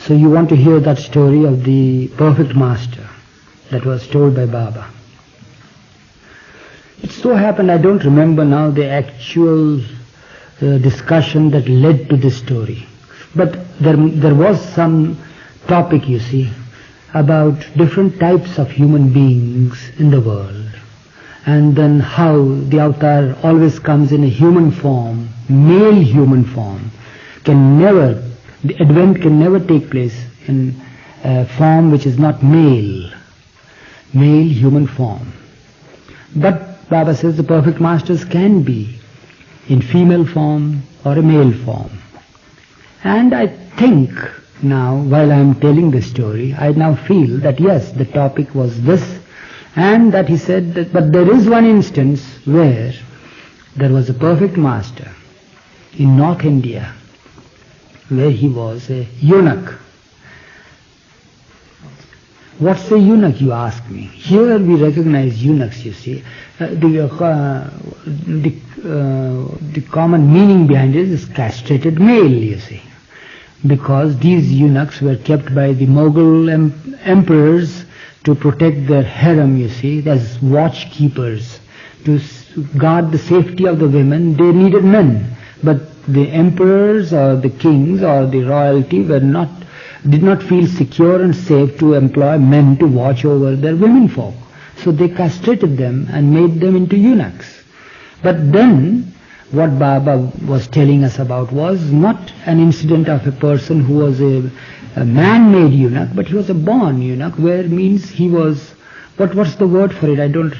So you want to hear that story of the perfect master that was told by Baba. It so happened, I don't remember now the actual discussion that led to this story. But there was some topic, you see, about different types of human beings in the world. And then how the avatar always comes in a human form, male human form. The advent can never take place in a form which is not male human form. But Baba says the perfect masters can be in female form or a male form. And I think now, while I am telling this story, I now feel that yes, the topic was this, and that he said that, but there is one instance where there was a perfect master in North India, where he was a eunuch. What's a eunuch, you ask me? Here we recognize eunuchs, you see. The common meaning behind it is castrated male, you see. Because these eunuchs were kept by the Mughal emperors to protect their harem, you see, as watchkeepers. To guard the safety of the women, they needed men. But the emperors or the kings or the royalty did not feel secure and safe to employ men to watch over their women folk. So they castrated them and made them into eunuchs. But then, what Baba was telling us about was not an incident of a person who was a man-made eunuch, but he was a born eunuch, where means he was, what's the word for it? I don't,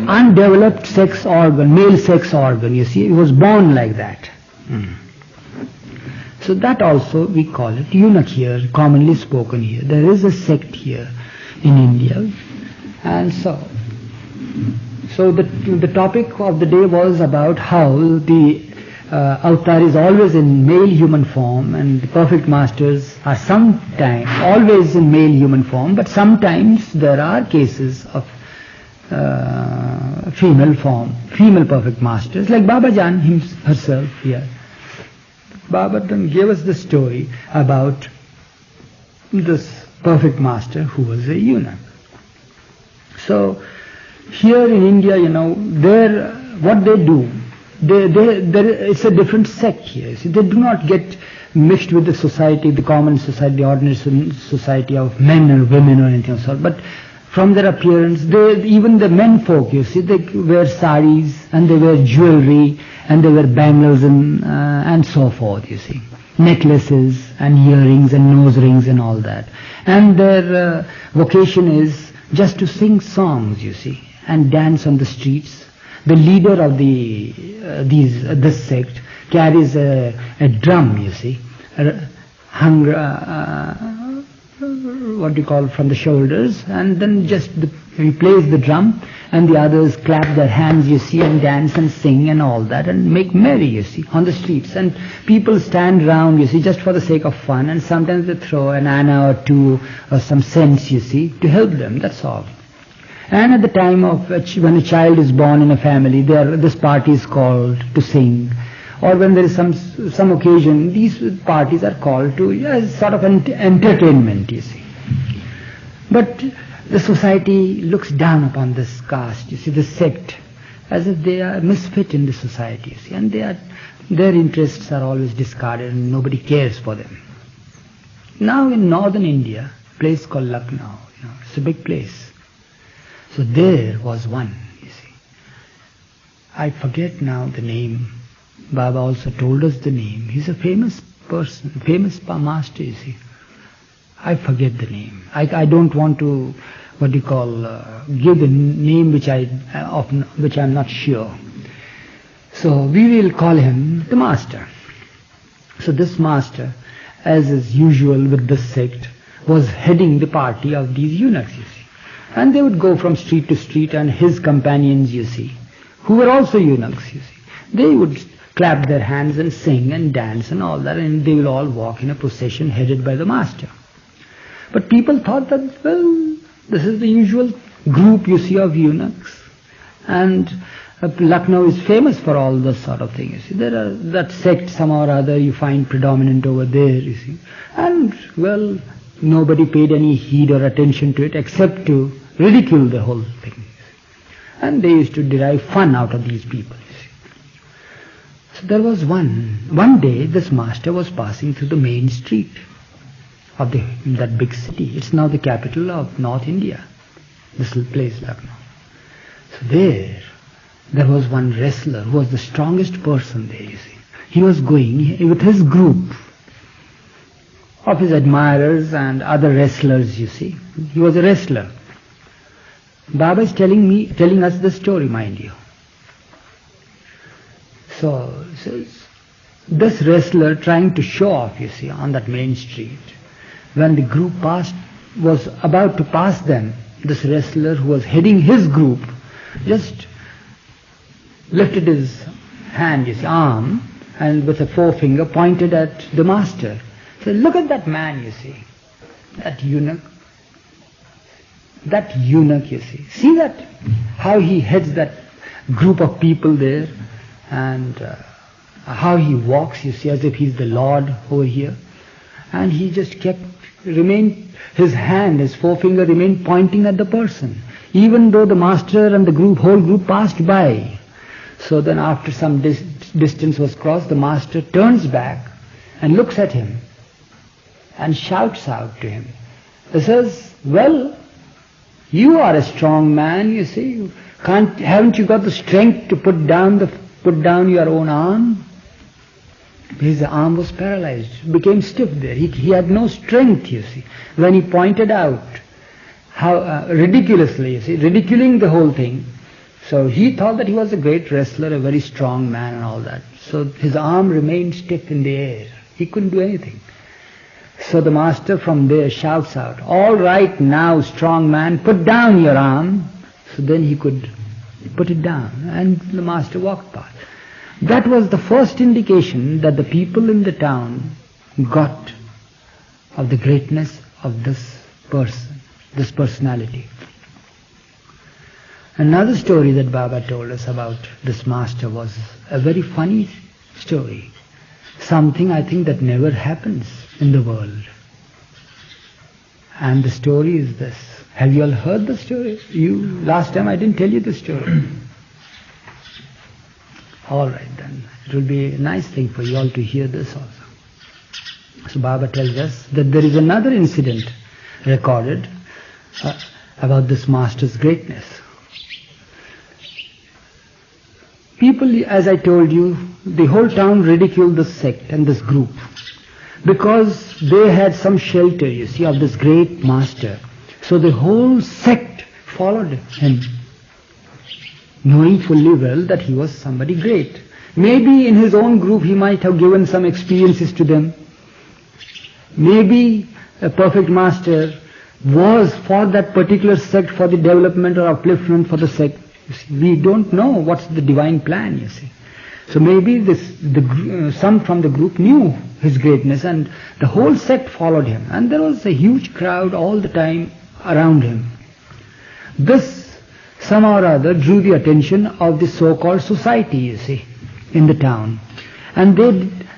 undeveloped sex organ, male sex organ, you see, he was born like that. So that also we call it eunuch here, commonly spoken here. There is a sect here in India, and so the topic of the day was about how the avatar is always in male human form, and the perfect masters are sometimes always in male human form, but sometimes there are cases of female perfect masters, like Baba Jan herself here. Baba then gave us the story about this perfect master who was a eunuch. So here in India, what they do, it's a different sect here. See, they do not get mixed with the society, the common society, the ordinary society of men and women or anything of sort. But from their appearance, even the men folk, you see, they wear saris and they wear jewelry and they wear bangles and so forth, you see. Necklaces and earrings and nose rings and all that. And their vocation is just to sing songs, you see, and dance on the streets. The leader of this sect carries a drum, you see, hung from the shoulders, and then he plays the drum, and the others clap their hands, you see, and dance and sing and all that, and make merry, you see, on the streets. And people stand round, you see, just for the sake of fun, and sometimes they throw an anna or two or some cents, you see, to help them, that's all. And at the time of when a child is born in a family, this party is called to sing. Or when there is some occasion, these parties are called to sort of entertainment, you see. But the society looks down upon this caste, you see, the sect, as if they are misfit in the society, you see, and their interests are always discarded and nobody cares for them. Now in northern India, a place called Lucknow, it's a big place. So there was one, you see. I forget now the name. Baba also told us the name. He's a famous person, famous master, you see. I forget the name. I don't want to, give the name which I'm not sure. So we will call him the master. So this master, as is usual with this sect, was heading the party of these eunuchs, you see. And they would go from street to street, and his companions, you see, who were also eunuchs, you see, they would clap their hands and sing and dance and all that, and they will all walk in a procession headed by the master. But people thought that, well, this is the usual group, you see, of eunuchs, and Lucknow is famous for all this sort of thing, you see. There are that sect somehow or other you find predominant over there, you see. And, well, nobody paid any heed or attention to it except to ridicule the whole thing. And they used to derive fun out of these people, you see. So there was one day this master was passing through the main street of that big city. It's now the capital of North India, this little place, Lucknow. So there was one wrestler who was the strongest person there, you see. He was going with his group of his admirers and other wrestlers, you see. He was a wrestler. Baba is telling us the story, mind you. So this wrestler trying to show off, you see, on that main street. When the group was about to pass them, this wrestler who was heading his group just lifted his hand, his arm, and with a forefinger pointed at the master. Said, look at that man, you see, that eunuch. That eunuch, you see. See that, how he heads that group of people there, and how he walks, you see, as if he's the Lord over here. And he just his hand, his forefinger remained pointing at the person, even though the master and the whole group passed by. So then after some distance was crossed, the master turns back and looks at him and shouts out to him. He says, well, you are a strong man, you see. Haven't you got the strength to put down your own arm? His arm was paralyzed, became stiff there. He had no strength, you see. When he pointed out how ridiculously, you see, ridiculing the whole thing. So he thought that he was a great wrestler, a very strong man and all that. So his arm remained stiff in the air. He couldn't do anything. So the master from there shouts out, all right now, strong man, put down your arm. So then he could put it down, and the master walked past. That was the first indication that the people in the town got of the greatness of this person, this personality. Another story that Baba told us about this master was a very funny story. Something I think that never happens in the world. And the story is this. Have you all heard the story? Last time I didn't tell you the story. All right then. It will be a nice thing for you all to hear this also. So Baba tells us that there is another incident recorded about this master's greatness. People, as I told you, the whole town ridiculed this sect and this group because they had some shelter, you see, of this great master. So the whole sect followed him, knowing fully well that he was somebody great. Maybe in his own group he might have given some experiences to them. Maybe a perfect master was for that particular sect, for the development or upliftment for the sect. You see, we don't know what's the divine plan, you see. So maybe some from the group knew his greatness and the whole sect followed him. And there was a huge crowd all the time around him. This somehow or other drew the attention of the so-called society, you see, in the town. And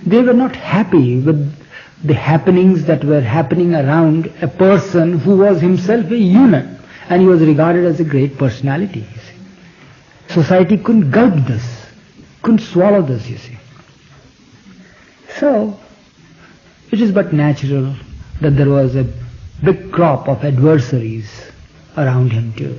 they were not happy with the happenings that were happening around a person who was himself a eunuch, and he was regarded as a great personality, you see. Society couldn't gulp this, couldn't swallow this, you see. So, it is but natural that there was a big crop of adversaries around him too.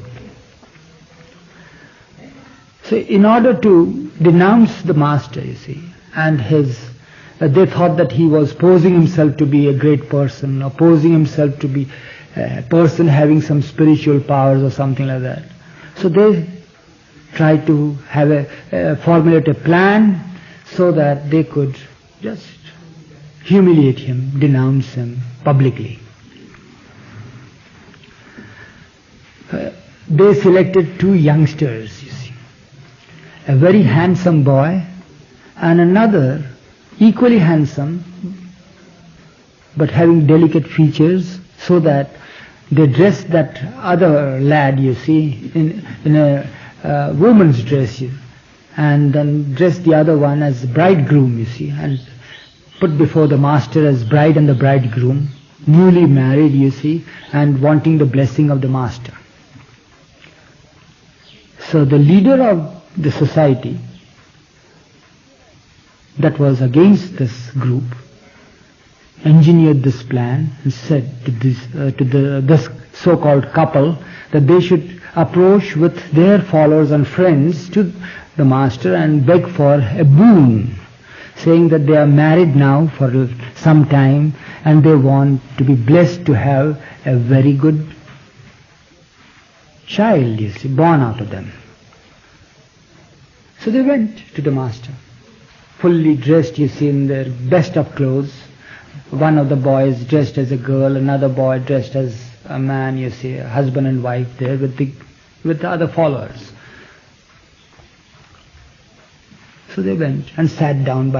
So in order to denounce the master, you see, and they thought that he was posing himself to be a great person, or posing himself to be a person having some spiritual powers or something like that. So they tried to have formulate a plan so that they could just humiliate him, denounce him publicly. They selected two youngsters, you see, a very handsome boy and another equally handsome but having delicate features, so that they dressed that other lad, you see, in a woman's dress, and then dressed the other one as bridegroom, you see, and put before the master as bride and the bridegroom, newly married, you see, and wanting the blessing of the master. So the leader of the society that was against this group engineered this plan and said to this so-called couple that they should approach with their followers and friends to the master and beg for a boon, saying that they are married now for some time and they want to be blessed to have a very good child, you see, born out of them. So they went to the master, fully dressed, you see, in their best of clothes. One of the boys dressed as a girl, another boy dressed as a man, you see, a husband and wife there with the other followers. So they went and sat down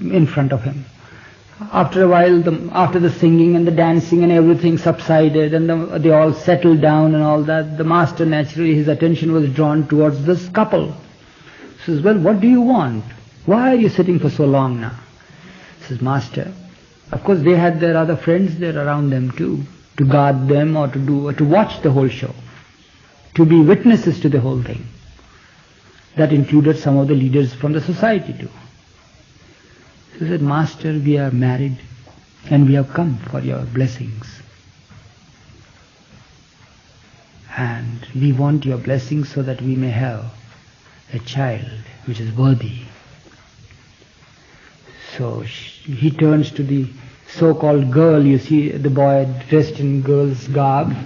in front of him. After a while, after the singing and the dancing and everything subsided and they all settled down and all that, the master, naturally, his attention was drawn towards this couple. He says, well, what do you want? Why are you sitting for so long now? He says, master, of course they had their other friends there around them too, to guard them or to watch the whole show, to be witnesses to the whole thing. That included some of the leaders from the society too. He said, master, we are married and we have come for your blessings. And we want your blessings so that we may have a child which is worthy. So he turns to the so-called girl, you see, the boy dressed in girl's garb,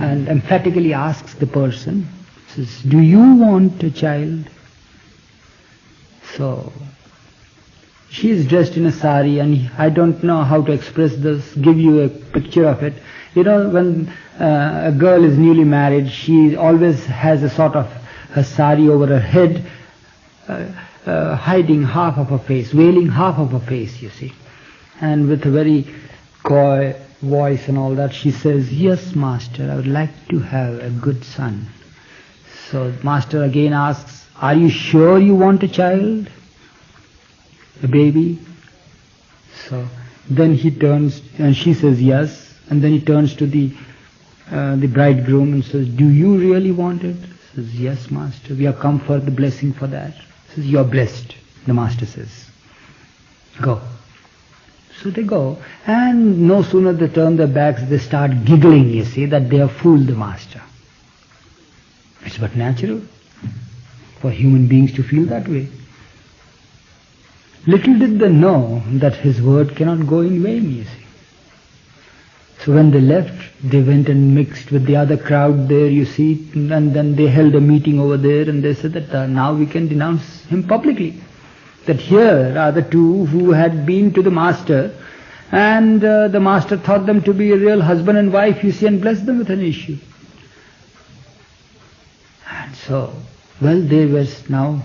and emphatically asks the person, says, do you want a child? So she is dressed in a sari, and I don't know how to express this, give you a picture of it. You know, when a girl is newly married, she always has a sort of a sari over her head, hiding half of her face, veiling half of her face, you see. And with a very coy voice and all that, she says, yes, master, I would like to have a good son. So master again asks, are you sure you want a child? A baby? So then he turns, and she says yes, and then he turns to the bridegroom and says, do you really want it? He says, yes, master, we have come for the blessing for that. He says, you are blessed, the master says. Go. So they go, and no sooner they turn their backs, they start giggling, you see, that they have fooled the master. It's but natural for human beings to feel that way. Little did they know that his word cannot go in vain, you see. So when they left, they went and mixed with the other crowd there, you see, and then they held a meeting over there, and they said that now we can denounce him publicly. That here are the two who had been to the master, and the master thought them to be a real husband and wife, you see, and blessed them with an issue. And so, well, they were now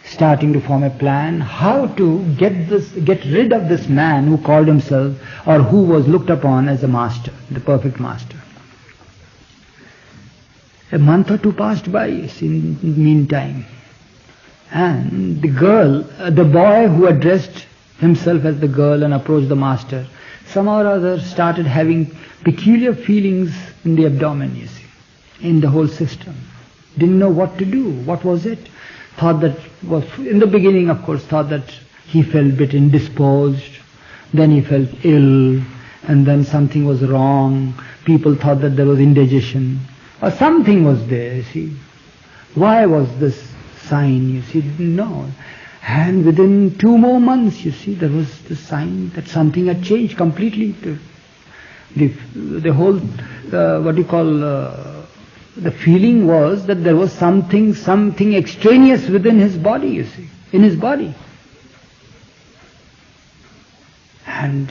starting to form a plan how to get rid of this man who called himself, or who was looked upon as a master, the perfect master. A month or two passed by, you see, in the meantime. And the boy who had dressed himself as the girl and approached the master, somehow or other started having peculiar feelings in the abdomen, you see, in the whole system. Didn't know what to do. What was it? Thought that was, in the beginning, of course, thought that he felt a bit indisposed. Then he felt ill, and then something was wrong. People thought that there was indigestion, or something was there, you see. Why was this sign, you see? Didn't know. And within 2 more months, you see, there was the sign that something had changed completely. The whole, the feeling was that there was something extraneous within his body, you see, in his body. And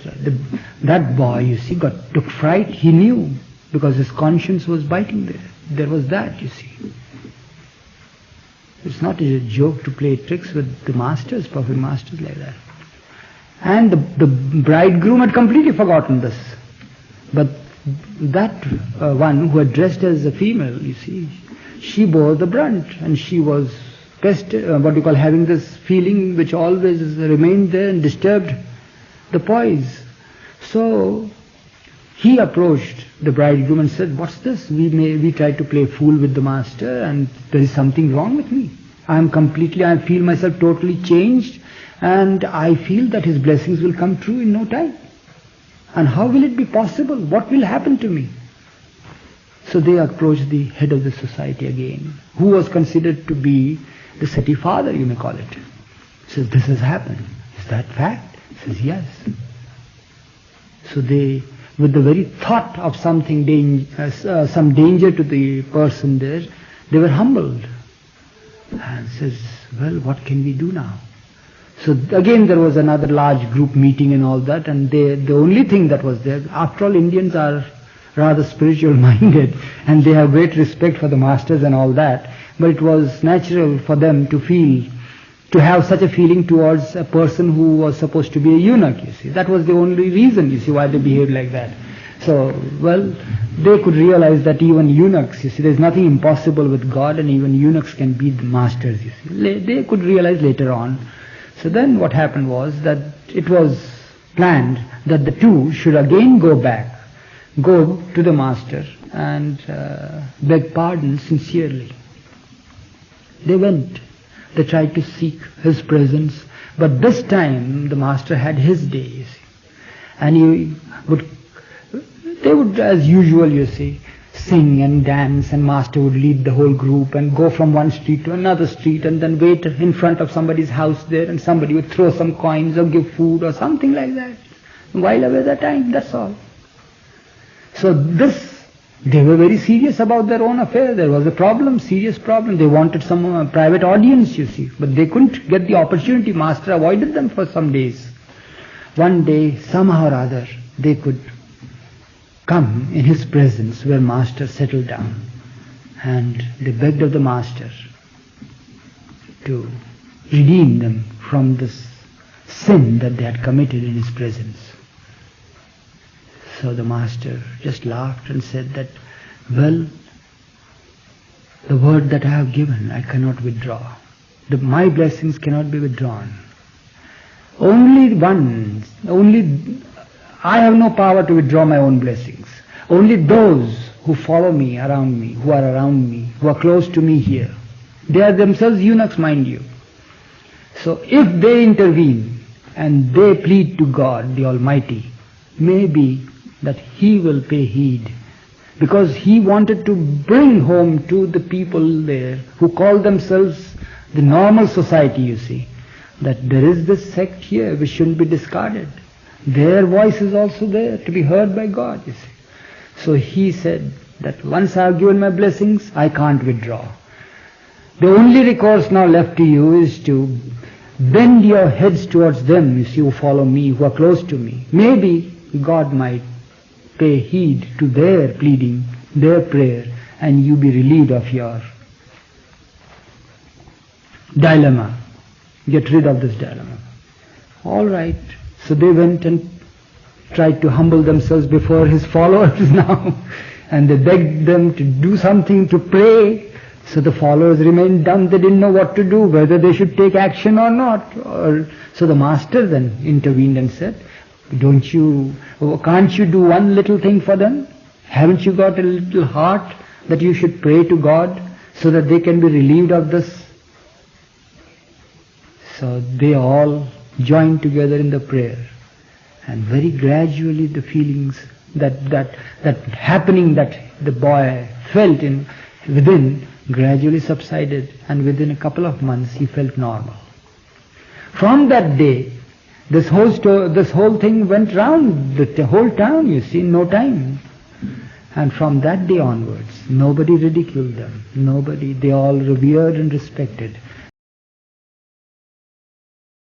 that boy, you see, took fright. He knew, because his conscience was biting there. There was that, you see. It's not a joke to play tricks with the masters, perfect masters like that. And the bridegroom had completely forgotten this. But that one who had dressed as a female, you see, she bore the brunt, and she was having this feeling which always remained there and disturbed the poise. So he approached the bridegroom and said, "What's this? We try to play fool with the master, and there is something wrong with me. I feel myself totally changed, and I feel that his blessings will come true in no time. And how will it be possible? What will happen to me?" So they approached the head of the society again, who was considered to be the city father, you may call it. He says, "This has happened. Is that fact?" He says, "Yes." So they, with the very thought of some danger to the person there, they were humbled. And says, "Well, what can we do now?" So again there was another large group meeting and all that, and the only thing that was there, after all, Indians are rather spiritual minded and they have great respect for the masters and all that, but it was natural for them to have such a feeling towards a person who was supposed to be a eunuch, you see. That was the only reason, you see, why they behaved like that. So, well, they could realize that even eunuchs, you see, there's nothing impossible with God, and even eunuchs can be the masters, you see. They could realize later on. So then what happened was that it was planned that the two should again go to the master and beg pardon sincerely. They went. They tried to seek his presence, but this time the master had his day, you see. And they would, as usual, you see, sing and dance, and master would lead the whole group and go from one street to another street and then wait in front of somebody's house there, and somebody would throw some coins or give food or something like that. While away the time, that's all. So they were very serious about their own affair. There was a problem, serious problem. They wanted some private audience, you see, but they couldn't get the opportunity. Master avoided them for some days. One day, somehow or other, they could come in his presence where master settled down, and they begged of the master to redeem them from this sin that they had committed in his presence. So the master just laughed and said that, "Well, the word that I have given I cannot withdraw. My blessings cannot be withdrawn. I have no power to withdraw my own blessings. Only those who follow me, who are close to me here. They are themselves eunuchs, mind you. So if they intervene and they plead to God, the Almighty, maybe that He will pay heed. Because He wanted to bring home to the people there who call themselves the normal society, you see, that there is this sect here which shouldn't be discarded. Their voice is also there to be heard by God, you see. So He said that once I have given my blessings, I can't withdraw. The only recourse now left to you is to bend your heads towards them, you see, who follow me, who are close to me. Maybe God might pay heed to their pleading, their prayer, and you be relieved of your dilemma. Get rid of this dilemma." All right. So they went and tried to humble themselves before his followers now, and they begged them to do something, to pray. So the followers remained dumb. They didn't know what to do, whether they should take action or not. So the master then intervened and said, can't you do one little thing for them? Haven't you got a little heart that you should pray to God so that they can be relieved of this? So they all joined together in the prayer, and very gradually the feelings that happening that the boy felt within gradually subsided, and within a couple of months he felt normal. From that day, this whole thing went round the whole town, you see, in no time. And from that day onwards, nobody ridiculed them. They all revered and respected.